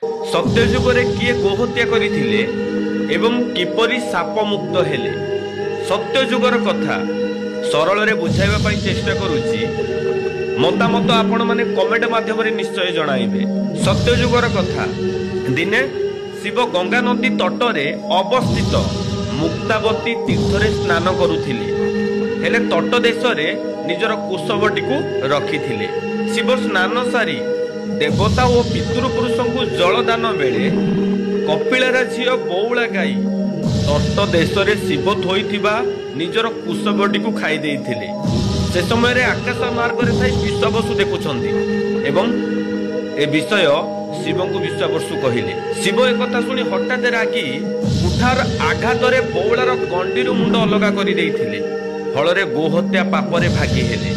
सत्ययुगे किए गोहत्या करथिले एवं किपरि साप मुक्त हेले सत्ययुगर कथा सरल रे बुझाइबा पई चेष्टा करूची। मतामत आपण माने कमेंट माध्यम निश्चय जणाइबे। सत्ययुगर कथा दिने शिव गंगा नदी तटरे अवस्थित मुक्तावती तीर्थरे स्नान करुथिले हेले तट देशरे निजर कुशबटी को रखिथिले। शिव स्नान सारी देवता और पितृपुरुष को जलदान बेले कपिलार झील बौला गाई तट देश रे शिव थोइथिबा निजर कुशबटी को खाई देइथिले। से समय रे आकाश मार्ग रे थाई विश्ववसु देखुछंती एवं ए विषय शिव को विश्ववसु कहिले। शिव एक कथा सुनी हठात रागी उठार आघात रे बौलार गंडी मुंड अलगा करि देइथिले। फल रे गोहत्या पापरे भागी हेले।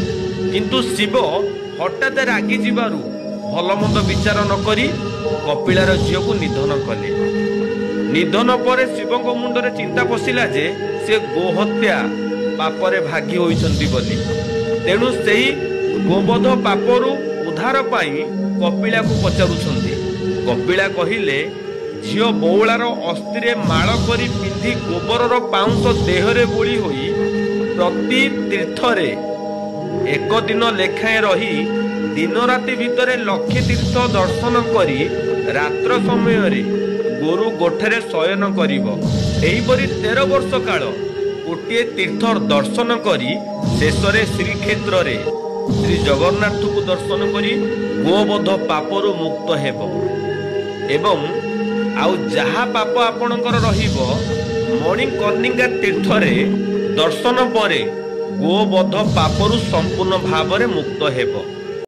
किंतु शिव हठात रागी जिबारु भलमंद विचार न करी कपिलार झील को निधन कले। निधन पर शिव मुंडरे चिंता पशिला जे से गोहत्या पापरे भागी होइछंती बोली। तेणु सेही गोबध पापरु उद्धार पाई कपिला को पचारुछंती। कपिला कहिले झील बौलार अस्थिरे माळ करी पिंधि गोबरर पाउंस देहरे बोली होई प्रति तीर्थरे एक दिन लेखाएं रही दिन राति भितरे लक्षे तीर्थ दर्शन करी रात्र समय रे गोरु गोठरे शयन करिब। एहिपरि 13 वर्ष काल गोटे तीर्थ दर्शन करी शेषरे श्रीक्षेत्र रे श्री जगन्नाथ को दर्शन करी गोवध पापरु मुक्त हेब। एवं आउ जहा पाप आपणकर रहिबो मणिकर्णिका तीर्थ रे दर्शन परे गोवध पापरु संपूर्ण भाव मुक्त हेब।